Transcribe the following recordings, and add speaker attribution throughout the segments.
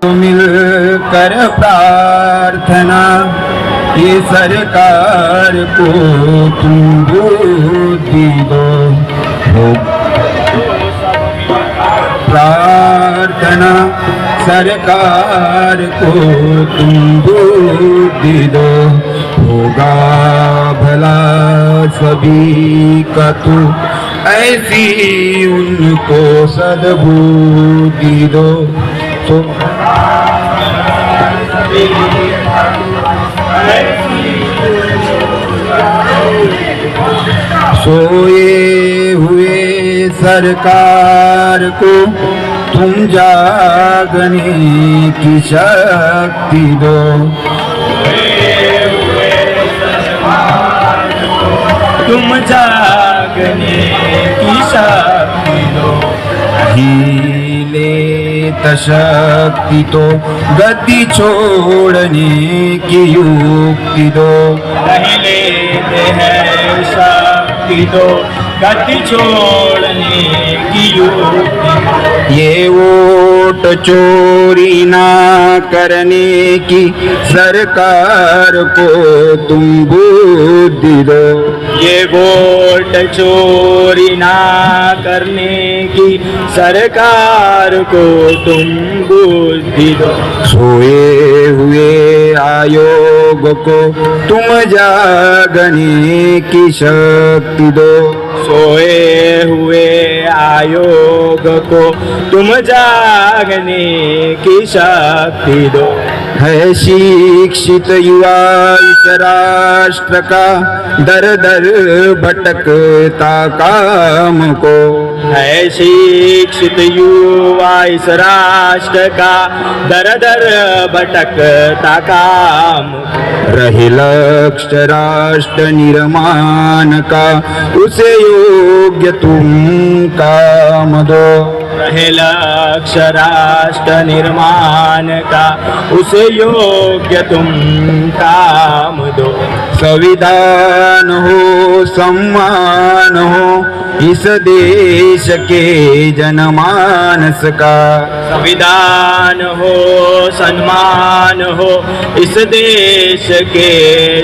Speaker 1: मिलकर प्रार्थना ये सरकार को तुम बुद्धि दो हो प्रार्थना सरकार को तुम बुद्धि दो होगा भला सभी का तू ऐसी उनको सद्बुद्धि दो तो सोए हुए सरकार को तुम जागने की शक्ति दो
Speaker 2: तुम जागने की शक्ति दो
Speaker 1: हिले शक्ति तो गति छोड़ने की युक्ति दो
Speaker 2: नहीं लेते हैं शक्ति दो गति छोड़ने की युक्ति
Speaker 1: ये वोट चोरी ना करने की सरकार को तुम बुद्धि दो
Speaker 2: ये वोट चोरी ना करने की सरकार को तुम बुद्धि दो
Speaker 1: सोए हुए आयोग को तुम जागने की शक्ति दो
Speaker 2: सोए हुए आयोग को तुम जागने की शक्ति दो
Speaker 1: है शिक्षित युवा इस राष्ट्र का दर दर भटकता काम को
Speaker 2: है शिक्षित युवा इस राष्ट्र का दर दर भटकता काम
Speaker 1: रहे लक्ष्य राष्ट्र निर्माण का उसे योग्य तुम काम दो
Speaker 2: रहे लक्ष्य राष्ट्र निर्माण का उसे योग्य तुम काम दो
Speaker 1: संविधान हो सम्मान हो इस देश के जनमानस का
Speaker 2: संविधान हो सम्मान हो इस देश के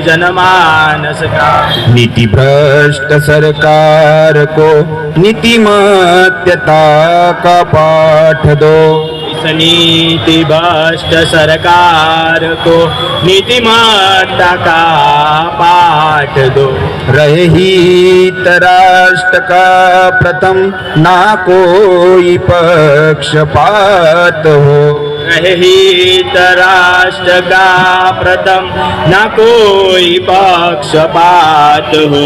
Speaker 2: जनमानस का
Speaker 1: नीति भ्रष्ट सरकार को नीतिमत्यता का पाठ दो
Speaker 2: इस नीति भ्रष्ट सरकार को नीतिमत्ता का पाठ दो
Speaker 1: रहे हित राष्ट्र का प्रथम ना कोई पक्षपात हो
Speaker 2: रहित राष्ट्र का प्रथम न कोई पक्षपात हो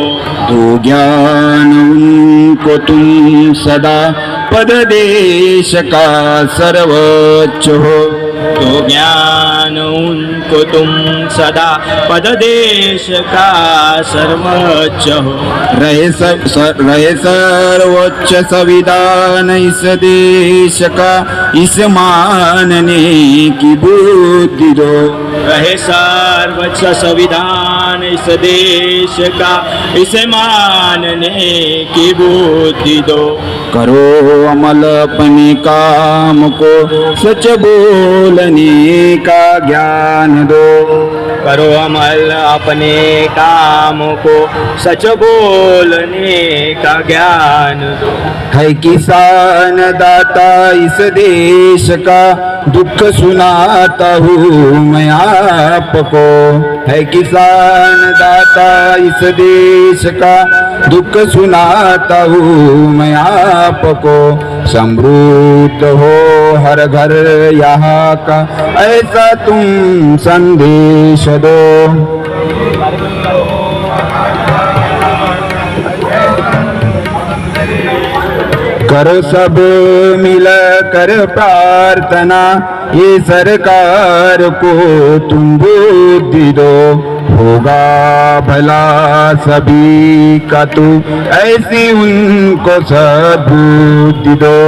Speaker 1: दो ज्ञान उनको तुम सदा पद देश का सर्वोच्च हो
Speaker 2: तो ज्ञान उनको तुम सदा पद देश का सर्वोच्च हो
Speaker 1: रहे सर्वोच्च संविधान इस देश का इस मानने की बुद्धि दो
Speaker 2: रहे सर्वोच्च संविधान इस देश का इसे मानने की बुद्धि दो
Speaker 1: करो अमल अपने काम को सच बोलने का ज्ञान दो
Speaker 2: करो अमल अपने काम को सच बोलने का ज्ञान दो
Speaker 1: है किसान दाता इस देश का दुख सुनाता हूँ मैं आपको है किसान दाता इस देश का दुख सुनाता हूँ मैं आपको समृद्ध हो हर घर यहाँ का ऐसा तुम संदेश दो करो सब मिल कर प्रार्थना ये सरकार को तुम बुद्धि दो होगा भला सभी का तू ऐसी उनको सद्बुद्धि दो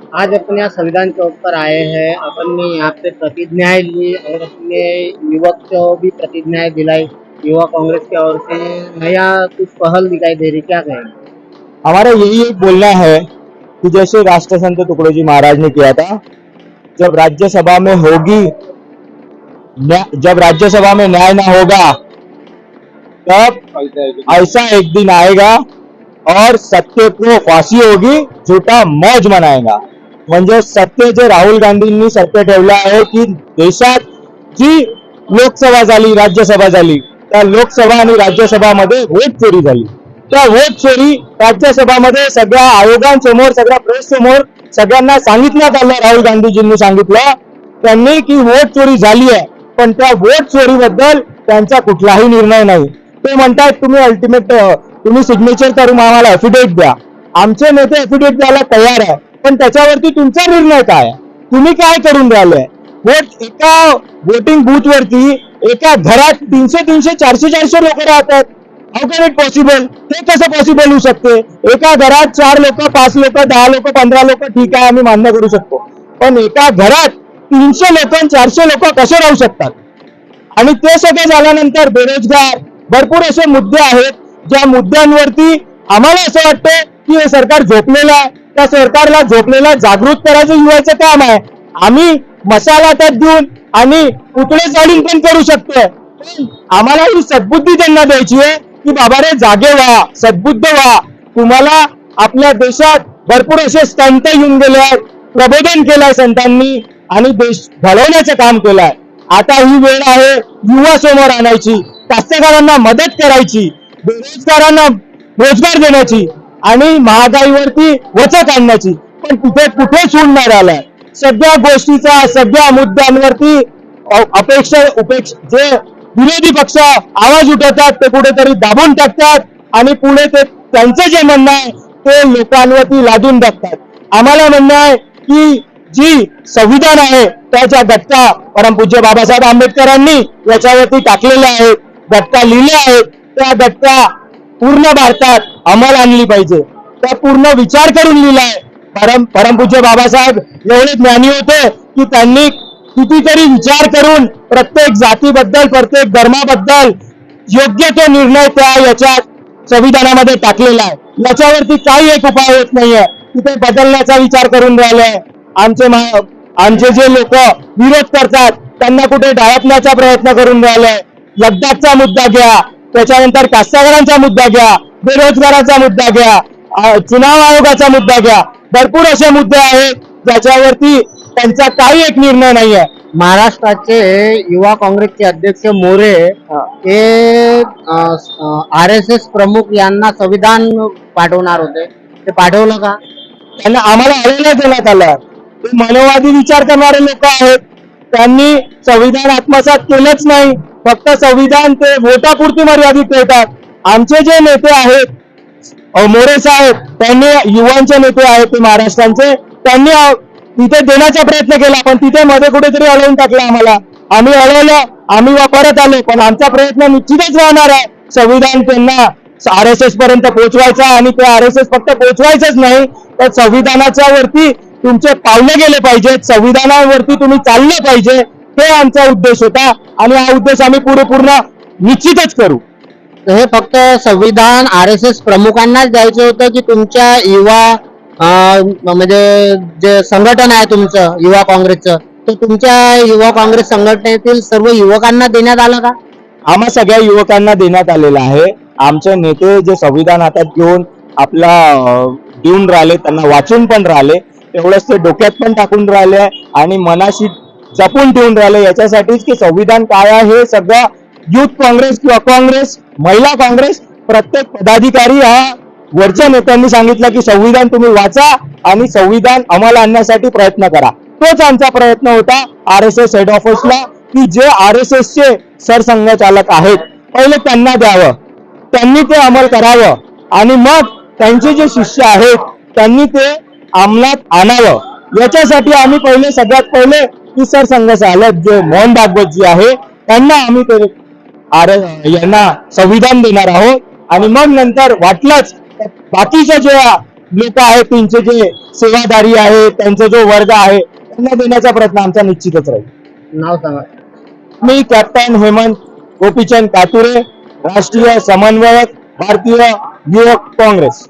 Speaker 3: आज अपन यहाँ संविधान चौक पर आए हैं। अपन ने यहाँ पे प्रतिज्ञाएं ली और अपने युवक को भी प्रतिज्ञाएं दिलाई युवा कांग्रेस की ओर से। नया कुछ पहल दिखाई दे रही, क्या कहेंगे?
Speaker 4: हमारा यही एक बोलना है कि जैसे राष्ट्रसंत तुकडोजी महाराज ने किया था, जब राज्यसभा में होगी जब राज्यसभा में न्याय ना होगा तब ऐसा एक दिन आएगा और सत्य को फाशी होगी, झूठा मौज मनाएगा। म्हणजे सत्य जे राहुल गांधींनी सत्य ठेवलं आहे की देशात जी लोकसभा झाली राज्यसभा झाली त्या लोकसभा आणि राज्यसभामध्ये वोट चोरी झाली। त्या वोट चोरी राज्यसभामध्ये सगळ्या आयोगांसमोर सगळ्या प्रेस समोर सगळ्यांना सांगितण्यात आलं। राहुल गांधीजींनी सांगितलं त्यांनी की वोट चोरी झाली आहे, पण त्या वोट चोरीबद्दल त्यांचा कुठलाही निर्णय नाही। ते म्हणतात तुम्ही सिग्नेचर करून आम्हाला ऍफिडेव्हिट द्या। आमचे नेते ऍफिडेव्हिट द्यायला तयार आहे, पण त्याच्यावरती तुमचा निर्णय काय आहे? तुम्ही काय करून राहिले? एका वोटिंग बूथ वरती एका घरात 300 400 लोक राहतात। How can it possible? ते कसं पॉसिबल होऊ शकते? एका घरात 4 लोक 5 लोक 10 लोक 15 लोक ठीक आहे, आम्ही मान्य करू शकतो, पण एका घरात 300 लोक 400 लोक कसे राहू शकतात? आणि ते सगळं झाल्यानंतर बेरोजगार भरपूर असे मुद्दे आहेत ज्या मुद्द्यांवरती आम्हाला असं वाटतं की हे सरकार झोपलेलं आहे। त्या सरकारला झोपलेला जागृत करायचं युवाचं काम आहे। आम्ही मसाला त्यात देऊन आणि पुतळे जाळून पण करू शकतो, पण आम्हाला ही सद्बुद्धी त्यांना द्यायची आहे की बाबा रे जागे व्हा, सद्बुद्ध व्हा। तुम्हाला आपल्या देशात भरपूर असे संत येऊन गेले आहेत, प्रबोधन केलंय संतांनी आणि देश घडवण्याचं काम केलंय। आता ही वेळ आहे युवा समोर आणायची, कास्तकारांना मदत करायची, बेरोजगारांना रोजगार देण्याची आणि महागाईवरती वचक आणण्याची। पण कुठे सूड नाही राहिलाय। सगळ्या गोष्टीचा सगळ्या मुद्द्यांवरती जे विरोधी पक्ष आवाज उठवतात ते कुठेतरी दाबून टाकतात आणि पुढे ते त्यांचं जे म्हणणं आहे ते लोकांवरती लादून टाकतात। आम्हाला म्हणणं आहे की जी संविधान आहे त्याच्या घटका परमपूज्य बाबासाहेब आंबेडकरांनी याच्यावरती टाकलेल्या आहेत, घटका लिहिले आहेत, त्या घटका पूर्ण भारतात अंमल आणली पाहिजे। त्या पूर्ण विचार करून लिहिलाय। परमपूज्य बाबासाहेब एवढे ज्ञानी होते की त्यांनी कितीतरी विचार करून प्रत्येक जातीबद्दल प्रत्येक धर्माबद्दल योग्य तो निर्णय त्या याच्यात संविधानामध्ये टाकलेला आहे। याच्यावरती काही एक उपाय होत नाहीये, तिथे बदलण्याचा विचार करून राहिले। आमचे जे लोक विरोध करतात त्यांना कुठे डाळपण्याचा प्रयत्न करून राहिले। लद्दाखचा मुद्दा घ्या, त्याच्यानंतर कास्तकारांचा मुद्दा घ्या, बेरोजगाराचा मुद्दा घ्या, चुनाव आयोगाचा मुद्दा घ्या, भरपूर असे मुद्दे आहेत ज्याच्यावरती त्यांचा काही एक निर्णय नाहीये।
Speaker 3: महाराष्ट्राचे युवा काँग्रेसचे अध्यक्ष मोरे हे RSS प्रमुख यांना संविधान पाठवणार होते, ते पाठवलं का?
Speaker 4: त्यांना आम्हाला अडवण्यात देण्यात आलं। ते मनोवादी विचार करणारे लोक आहेत, त्यांनी संविधान आत्मसात केलंच नाही, फक्त संविधान ते वोटापुरती मर्यादित ठेवतात। आमचे जे नेते आहेत मोरे साहेब, त्यांनी युवांचे नेते आहेत ते महाराष्ट्राचे, त्यांनी तिथे देण्याचा प्रयत्न केला, पण तिथे मध्ये कुठेतरी अडवून टाकलं आम्हाला। आम्ही अडवलं, आम्ही परत आलो, पण आमचा प्रयत्न निश्चितच राहणार आहे संविधान त्यांना RSS पर्यंत पोहोचवायचा। आणि ते RSS फक्त पोहोचवायचंच नाही तर संविधानाच्या वरती तुमचे पावले गेले पाहिजेत, संविधानावरती तुम्ही चालले पाहिजे, हे आमचा उद्देश होता आणि हा उद्देश आम्ही पूर्ण निश्चितच करू।
Speaker 3: हे फक्त संविधान RSS प्रमुखांनाच द्यायचं होतं की तुमच्या युवा म्हणजे जे संघटन आहे तुमचं युवा काँग्रेसचं, तर तुमच्या युवा काँग्रेस संघटनेतील सर्व युवकांना देण्यात आलं का?
Speaker 4: आम्हा सगळ्या युवकांना देण्यात आलेला आहे। आमचे नेते जे संविधान हातात घेऊन आपला देऊन राहिले, त्यांना वाचून पण राहिले, तेवढंच ते डोक्यात पण टाकून राहिले आणि मनाशी जपून ठेवून राहिले। याच्यासाठीच की संविधान काय आहे हे सगळं युथ काँग्रेस किंवा काँग्रेस महिला काँग्रेस प्रत्येक पदाधिकारी हा वरच्या नेत्यांनी सांगितलं की संविधान तुम्ही वाचा आणि संविधान अंमलात आणण्यासाठी प्रयत्न करा। तोच आमचा प्रयत्न होता RSS हेड ऑफिसला की जे RSS चे सरसंघचालक आहेत पहिले त्यांना द्यावं, त्यांनी ते अंमल करावं आणि मग त्यांचे जे शिष्य आहेत त्यांनी ते अंमलात आणावं। याच्यासाठी आम्ही सगळ्यात पहिले की सरसंघचालक जे मोहन भागवत जी आहे त्यांना आम्ही यांना संविधान देणार आहोत आणि मग नंतर वाटलंच बाकीच्या ज्या लोक आहेत त्यांचे जे सेवादारी आहे त्यांचा जो वर्ग आहे त्यांना देण्याचा प्रयत्न आमचा निश्चितच राहील.
Speaker 3: नाव सांगा.
Speaker 4: मी कॅप्टन हेमंत गोपीचंद कातुरे, राष्ट्रीय समन्वयक, भारतीय युवक काँग्रेस.